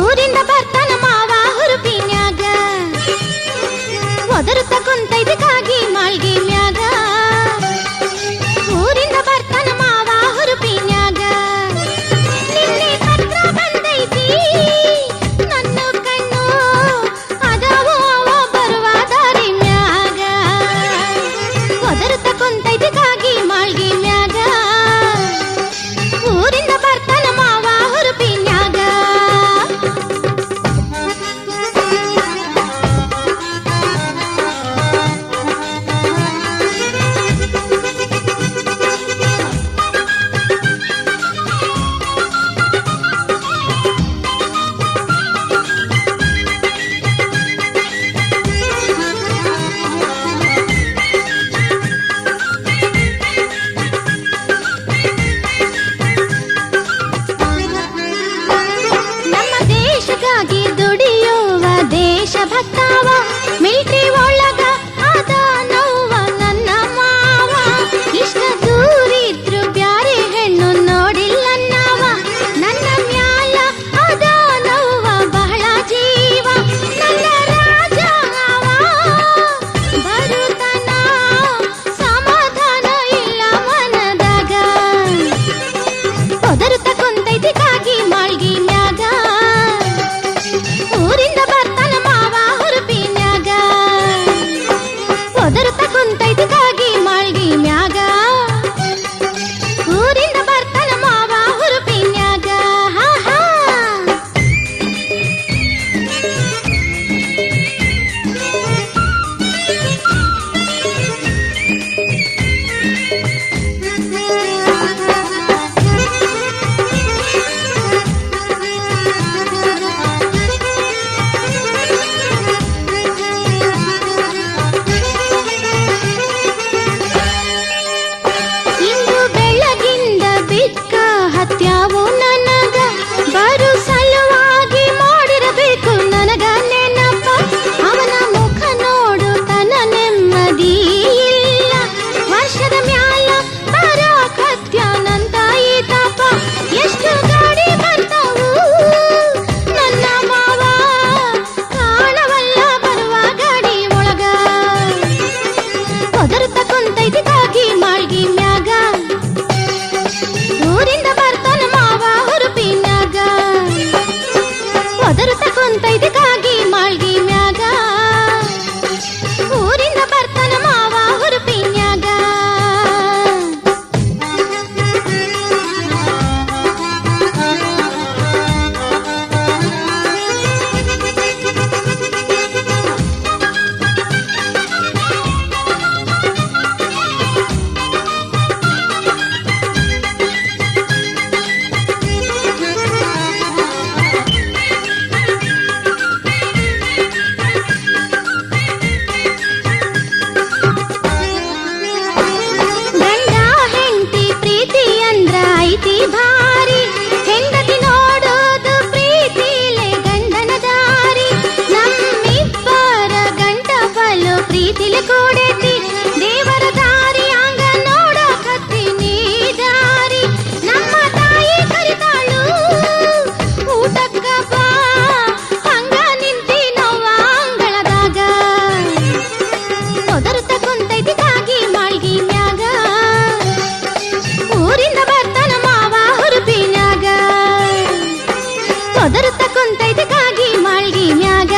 ಊರಿಂದ ಬರ್ತಾನ ಮಾವ ಹುರುಪಿನ್ಯಾಗ ಒದರುತ್ತ ಕುಂತೈತಿ ಕಾಗಿ ಮಾಳ್ಗಿ ಮ್ಯಾಗ ಊರಿಂದ ಬರ್ತಾನ ಮಾವ ಹುರುಪಿನ್ಯಾಗ ನಿನ್ನೆ ಪತ್ರ ಬಂದೈತಿ ನನ್ನ ಕಣ್ಣು ಅದಾವೋ ಅವ ಬರುವ ದಾರಿ ಮ್ಯಾಗ ಒದರುತ್ತ ಕುಂತೈತಿ ಕಾಗಿ ಮಾಳ್ಗಿ ಮ್ಯಾಗ ಊರಿಂದ ಬರ್ತಾನ ಮಾವ ಹುರುಪಿನ್ಯಾಗ ನಮ್ಮ ದೇಶಕ್ಕಾಗಿ ದುಡಿಯುವ ದೇಶಭಕ್ತವ ಮಿಲ್ಟ್ರಿ ಒಳಗ ಅದ ನೋವ ನನ್ನ ಮಾವ ಇಷ್ಟ ದೂರಿದ್ರು ಬ್ಯಾರೆ ಹೆಣ್ಣು ನೋಡಿಲ್ಲ ನಾವ ನನ್ನ ಮ್ಯಾಲ ಅದ ನೋವ ಬಹಳ ಜೀವ ನನ್ನ ರಾಜ ಬರುತನ ಸಮಾಧಾನ ಇಲ್ಲ ಮನದಾಗ ಒದರುತ್ತ ಕುಂತೈತಿ ಕಾಗಿ ಮಾಳ್ಗಿ ಮ್ಯಾಗ ಊರಿಂದ ಬರ್ತಾನ ಮಾವ ಹುರುಪಿನ್ಯಾಗ ಒದರುತ್ತ ಕುಂತೈತಿ ಕಾಗಿ ಮಾಳ್ಗಿ ಮ್ಯಾಗ ಊರಿಂದ ಬರ್ತಾನ ಮಾವ ಹುರುಪಿನ್ಯಾಗ ಹಾ ಹಾ ಇಂದು ಬೆಳಗಿಂದ ಬಿಕ್ಕ ಹತ್ಯಾವು ನನಗ ಬರು ಸಲುವಾಗಿ ಮಾಡಿರಬೇಕು ನನಗ ನೆನಪ ಅವನ ಮುಖ ನೋಡು ತನ ನೆಮ್ಮದಿ ಇಲ್ಲ ವರ್ಷದ ಮ್ಯಾಲ ಬರೋ ಕತ್ಯಾನಂತ ಈ ತಾಪ ಎಷ್ಟು ಗಾಡಿ ಬರ್ತಾವು ನನ್ನ ಮಾವ ಕಾಣವಲ್ಲ ಬರುವ ಗಾಡಿ ಒಳಗ ಒದರುತ್ತ ಕುಂತೈತಿ ಕಾಗಿ ಮಾಳ್ಗಿ ಮ್ಯಾಗ ಊರಿಂದ ಬರ್ತಾನ ಮಾವ ಹುರುಪಿನ್ಯಾಗ ಒದರುತ್ತ ಕುಂತೈತಿ ಕಾಗಿ ಮಾಳ್ಗಿ ಮ್ಯಾಗ ಊರಿಂದ ಬರ್ತಾನ ಮಾವ ಹುರುಪಿನ್ಯಾಗ ಗಂಡ ಹೆಂಡತಿ ಪ್ರೀತಿ ಅಂದ್ರ ಐತಿ ಭಾರಿ ಹೆಂಡತಿ ನೋಡೋದು ಪ್ರೀತಿಲೆ ಗಂಡನ ದಾರಿ ನಮ್ಮಿಬ್ಬರ ಗಂಡ ಬಲು ಪ್ರೀತಿಲೆ ಕೂಡೈತಿ ದೇವರ ದಾರಿ ಹಂಗ ನೋಡಕತ್ತಿ ನೀ ದಾರಿ ನಮ್ಮ ತಾಯಿ ಕರಿತಾಳು ಊಟಕ್ಕ ಬಾ ಹಂಗ ನಿಂತಿ ನೋವ ಅಂಗಳದಾಗ ಒದರುತ್ತ ಕುಂತೈತಿ ಕಾಗಿ ಮಾಳ್ಗಿ ಮ್ಯಾಗ ಊರಿಂದ ಬರ್ತಾನ ಮಾವ ಹುರುಪಿನ್ಯಾಗ ಒದರುತ್ತ ಕುಂತೈತಿ ಕಾಗಿ ಮಾಳ್ಗಿ ಮ್ಯಾಗ